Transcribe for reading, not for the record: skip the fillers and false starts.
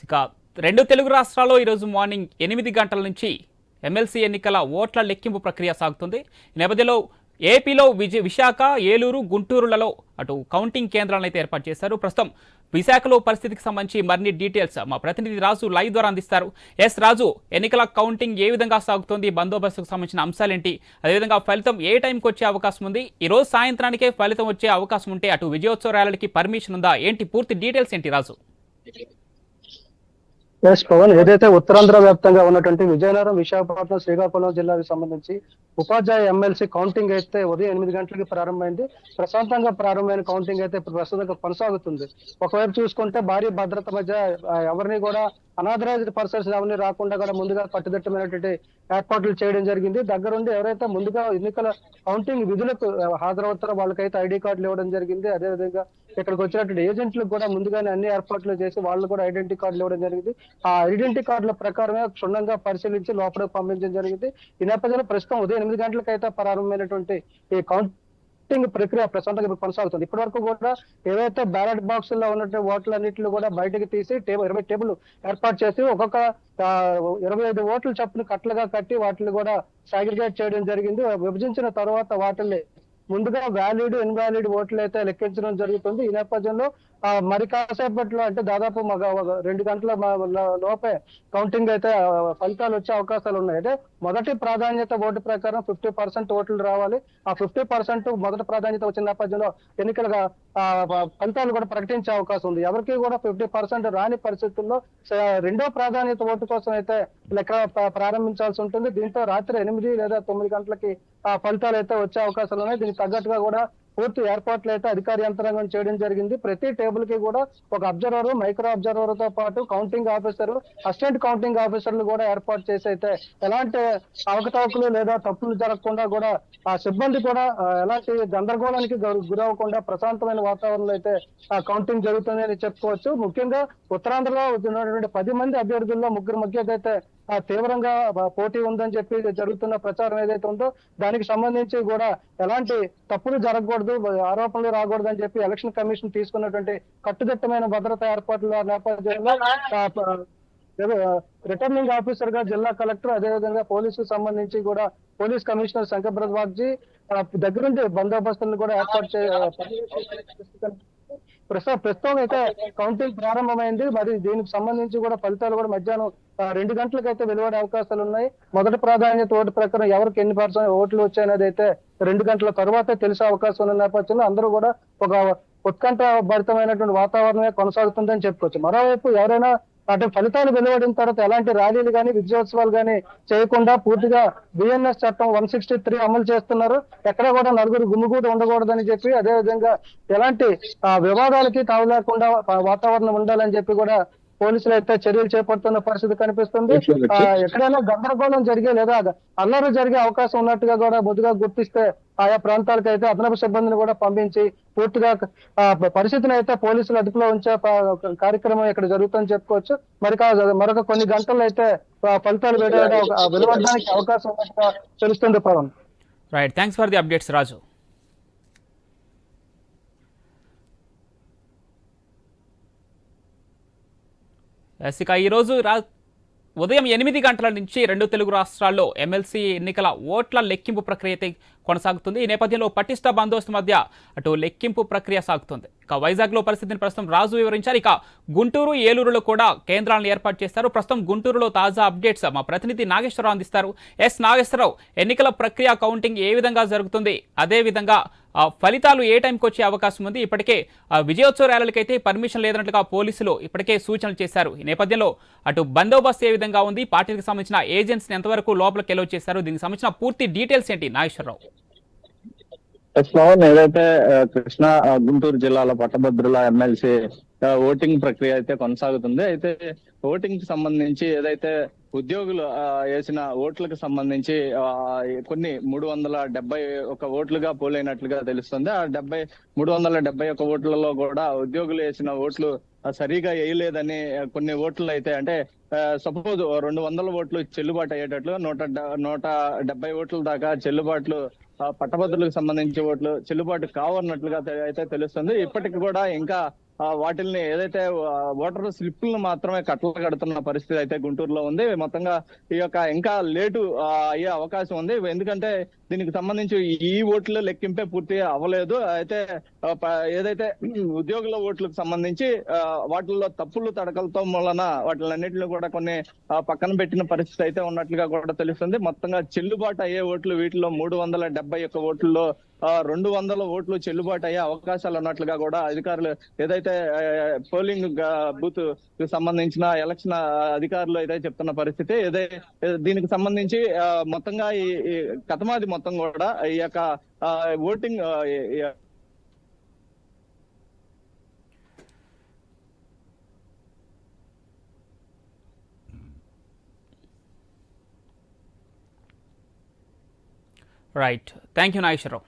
ఇక రెండు తెలుగు రాష్ట్రాల్లో ఈరోజు మార్నింగ్ 8 గంటల నుంచి ఎమ్మెల్సీ ఎన్నికల ఓట్ల లెక్కింపు ప్రక్రియ సాగుతుంది. ఈ నేపథ్యంలో ఏపీలో విశాఖ, ఏలూరు, గుంటూరులలో అటు కౌంటింగ్ కేంద్రాలను అయితే ఏర్పాటు చేశారు. ప్రస్తుతం విశాఖలో పరిస్థితికి సంబంధించి మరిన్ని డీటెయిల్స్ మా ప్రతినిధి రాజు లైవ్ ద్వారా అందిస్తారు. రాజు, ఎన్నికల కౌంటింగ్ ఏ విధంగా సాగుతోంది, బందోబస్తుకు సంబంధించిన అంశాలేంటి, అదేవిధంగా ఫలితం ఏ టైంకి వచ్చే అవకాశం ఉంది, ఈ రోజు సాయంత్రానికే ఫలితం వచ్చే అవకాశం ఉంటే అటు విజయోత్సవ ర్యాలీకి పర్మిషన్ ఉందా, ఏంటి పూర్తి డీటెయిల్స్ ఏంటి రాజు? పవన్, ఏదైతే ఉత్తరాంధ్ర వ్యాప్తంగా ఉన్నటువంటి విజయనగరం, విశాఖపట్నం, శ్రీకాకుళం జిల్లాకు సంబంధించి ఉపాధ్యాయ ఎమ్మెల్సీ కౌంటింగ్ అయితే ఉదయం 8 గంటలకి ప్రారంభమైంది. ప్రశాంతంగా ప్రారంభమైన కౌంటింగ్ అయితే ప్రస్తుతంగా కొనసాగుతుంది. ఒకవైపు చూసుకుంటే భారీ భద్రత మధ్య ఎవరిని కూడా అనాథరైజ్డ్ పర్సన్స్ ఎవరిని రాకుండా కూడా ముందుగా కట్టుదిట్టమైనటువంటి ఏర్పాట్లు చేయడం జరిగింది. దగ్గరుండి ఎవరైతే ముందుగా ఎన్నికల కౌంటింగ్ విధులకు హాజరవుతారో వాళ్ళకైతే ఐడి కార్డులు ఇవ్వడం జరిగింది. అదేవిధంగా ఇక్కడికి వచ్చినటువంటి ఏజెంట్లకు కూడా ముందుగానే అన్ని ఏర్పాట్లు చేసి వాళ్ళు కూడా ఐడెంటిటీ కార్డులు ఇవ్వడం జరిగింది. ఆ ఐడెంటిటీ కార్డుల ప్రకారమే క్షుణ్ణంగా పరిశీలించి లోపలికి పంపించడం జరిగింది. ఈ నేపథ్యంలో ప్రస్తుతం ఉదయం 8 గంటలకైతే ప్రారంభమైనటువంటి ఈ కౌంటింగ్ ప్రక్రియ ప్రశాంతంగా కొనసాగుతుంది. ఇప్పటి వరకు కూడా ఏవైతే బ్యాలెట్ బాక్స్ లో ఉన్నటువంటి ఓట్లన్నింటినీ కూడా బయటకు తీసి 20 టేబుల్ ఏర్పాటు చేసి ఒక్కొక్క 25 ఓట్లు చొప్పున కట్టలుగా కట్టి వాటిని కూడా సాగ్రిగేట్ చేయడం జరిగింది. విభజించిన తర్వాత వాటిని ముందుగా వ్యాలిడ్, ఇన్వాలిడ్ ఓట్లు అయితే లెక్కించడం జరుగుతుంది. ఈ నేపథ్యంలో మరి కాసేపట్లో అంటే దాదాపు 2 గంటల లోపే కౌంటింగ్ అయితే ఫలితాలు వచ్చే అవకాశాలు ఉన్నాయి. అంటే మొదటి ప్రాధాన్యత ఓటు ప్రకారం 50% ఓట్లు రావాలి. ఆ 50% మొదటి ప్రాధాన్యత వచ్చిన నేపథ్యంలో ఎన్నికలుగా ఫలితాలు కూడా ప్రకటించే అవకాశం ఉంది. ఎవరికి కూడా 50% రాని పరిస్థితుల్లో రెండో ప్రాధాన్యత ఓటు కోసం అయితే లెక్క ప్రారంభించాల్సి ఉంటుంది. దీంతో రాత్రి 8 లేదా 9 గంటలకి ఫలితాలు అయితే వచ్చే అవకాశాలు ఉన్నాయి. దీనికి తగ్గట్టుగా కూడా పూర్తి ఏర్పాట్లు అయితే అధికార యంత్రాంగం చేయడం జరిగింది. ప్రతి టేబుల్ కి కూడా ఒక అబ్జర్వర్, మైక్రో అబ్జర్వర్ తో పాటు కౌంటింగ్ ఆఫీసర్, అసిస్టెంట్ కౌంటింగ్ ఆఫీసర్లు కూడా ఏర్పాటు చేసి అయితే ఎలాంటి అవకతవకలు లేదా తప్పులు జరగకుండా కూడా ఆ సిబ్బంది కూడా ఎలాంటి గందరగోళానికి గురవ్వకుండా ప్రశాంతమైన వాతావరణంలో అయితే కౌంటింగ్ జరుగుతుంది అని చెప్పుకోవచ్చు. ముఖ్యంగా ఉత్తరాంధ్రలో ఉన్నటువంటి 10 మంది అభ్యర్థుల్లో 3 మధ్య అయితే తీవ్రంగా పోటీ ఉందని చెప్పి జరుగుతున్న ప్రచారం ఏదైతే ఉందో దానికి సంబంధించి కూడా ఎలాంటి తప్పులు జరగకూడదు, ఆరోపణలు రాకూడదు అని చెప్పి ఎలక్షన్ కమిషన్ తీసుకున్నటువంటి కట్టుదిట్టమైన భద్రతా ఏర్పాట్ల నేపథ్యంలో రిటర్నింగ్ ఆఫీసర్ గా జిల్లా కలెక్టర్, అదేవిధంగా పోలీసుకు సంబంధించి కూడా పోలీస్ కమిషనర్ శంకర్ భరద్వాజీ దగ్గరుండి బందోబస్తులను కూడా ఏర్పాటు ప్రస్తుతం అయితే కౌంటింగ్ ప్రారంభమైంది. మరి దీనికి సంబంధించి కూడా ఫలితాలు కూడా మధ్యాహ్నం 2 గంటలకైతే వెలువడే అవకాశాలు ఉన్నాయి. మొదటి ప్రాధాన్యత ఓటు ప్రకారం ఎవరికి ఎన్ని % ఓట్లు వచ్చాయనేది అయితే 2 గంటల తర్వాత తెలిసే అవకాశం ఉన్న నేపథ్యంలో అందరూ కూడా ఒక ఉత్కంఠ భరితమైనటువంటి వాతావరణమే కొనసాగుతుందని చెప్పుకోవచ్చు. మరోవైపు ఎవరైనా అంటే ఫలితాలు వెలువడిన తర్వాత ఎలాంటి ర్యాలీలు కానీ విజయోత్సవాలు కానీ చేయకుండా పూర్తిగా బిఎన్ఎస్ చట్టం 163 అమలు చేస్తున్నారు. ఎక్కడ కూడా నలుగురు గుమిగూడు ఉండకూడదని చెప్పి, అదేవిధంగా ఎలాంటి వివాదాలకి తావు లేకుండా వాతావరణం ఉండాలని చెప్పి కూడా పోలీసులు అయితే చర్యలు చేపడుతున్న పరిస్థితి కనిపిస్తుంది. ఎక్కడైనా గందరగోళం జరిగే లేదా అల్లరి జరిగే అవకాశం ఉన్నట్టుగా కూడా ముందుగా గుర్తిస్తే ఆయా ప్రాంతాలకు అయితే అదనపు సిబ్బందిని కూడా పంపించి పూర్తిగా పరిస్థితిని అయితే పోలీసులు అదుపులో ఉంచే కార్యక్రమం ఇక్కడ జరుగుతుందని చెప్పుకోవచ్చు. మరొక కొన్ని గంటల్లో అయితే ఫలితాలు వెలువడడానికి అవకాశం ఉన్నట్టుగా తెలుస్తుంది. Pawan, right, thanks for the updates Raju. ఇక ఈరోజు ఉదయం 8 గంటల నుంచి 2 తెలుగు రాష్ట్రాల్లో ఎమ్మెల్సీ ఎన్నికల ఓట్ల లెక్కింపు ప్రక్రియ అయితే కొనసాగుతుంది. ఈ నేపథ్యంలో పటిష్ట బందోబస్తు మధ్య అటు లెక్కింపు ప్రక్రియ సాగుతుంది. ఇక వైజాగ్లో పరిస్థితిని ప్రస్తుతం రాజు వివరించారు. ఇక గుంటూరు, ఏలూరులో కూడా కేంద్రాలను ఏర్పాటు చేస్తారు. ప్రస్తుతం గుంటూరులో తాజా అప్డేట్స్ మా ప్రతినిధి నాగేశ్వరరావు అందిస్తారు. నాగేశ్వరరావు, ఎన్నికల ప్రక్రియ కౌంటింగ్ ఏ విధంగా జరుగుతుంది, అదేవిధంగా ఫలితాలు ఏ టైంకి వచ్చే అవకాశం ఉంది, ఇప్పటికే విజయోత్సవ ర్యాలీలకైతే పర్మిషన్ లేదన్నట్లుగా పోలీసులు ఇప్పటికే సూచనలు చేశారు. ఈ నేపథ్యంలో అటు బందోబస్తు ఏ విధంగా ఉంది, పార్టీకి సంబంధించిన ఏజెంట్స్ని ఎంతవరకు లోపలికి ఎలో చేశారు, దీనికి సంబంధించిన పూర్తి డీటెయిల్స్ ఏంటి నాగేశ్వరరావు? ఏదైతే కృష్ణా, గుంటూరు జిల్లాలో పట్టభద్రుల ఎమ్మెల్సీ ఓటింగ్ ప్రక్రియ అయితే కొనసాగుతుంది. అయితే ఓటింగ్ కి సంబంధించి ఏదైతే ఉద్యోగులు వేసిన ఓట్లకు సంబంధించి కొన్ని 371 ఓట్లుగా పోలైనట్లుగా తెలుస్తుంది. ఆ 371 ఓట్లలో కూడా ఉద్యోగులు వేసిన ఓట్లు సరిగా వేయలేదని కొన్ని ఓట్లు అయితే, అంటే సపోజ్ 200 ఓట్లు చెల్లుబాటు అయ్యేటట్లు 170 ఓట్ల దాకా చెల్లుబాట్లు పట్టభద్రులకు సంబంధించి ఓట్లు చెల్లుబాటు కావన్నట్లుగా అయితే తెలుస్తుంది. ఇప్పటికి కూడా ఇంకా వాటిల్ని ఏదైతే ఓటర్ స్లిప్లను మాత్రమే కట్టలు కడుతున్న పరిస్థితి అయితే గుంటూరులో ఉంది. మొత్తంగా ఈ యొక్క ఇంకా లేటు అయ్యే అవకాశం ఉంది. ఎందుకంటే దీనికి సంబంధించి ఈ ఓట్ల లెక్కింపే పూర్తిగా అవ్వలేదు. అయితే ఏదైతే ఉద్యోగుల ఓట్లకు సంబంధించి వాటిల్లో తప్పులు తడకలతో వలన వాటిలన్నింటిలో కూడా కొన్ని పక్కన పెట్టిన పరిస్థితి అయితే ఉన్నట్లుగా కూడా తెలుస్తుంది. మొత్తంగా చెల్లుబాటు అయ్యే ఓట్లు వీటిలో 371 ఓట్లలో 200 ఓట్లు చెల్లుబాటు అయ్యే అవకాశాలు ఉన్నట్లుగా కూడా అధికారులు ఏదైతే పోలింగ్ బూత్ కి సంబంధించిన ఎలక్షన్ అధికారులు అయితే చెప్తున్న పరిస్థితి. దీనికి సంబంధించి మొత్తంగా ఈ కథమాది మొత్తం కూడా ఈ యొక్క voting right. Thank you Nageswararao.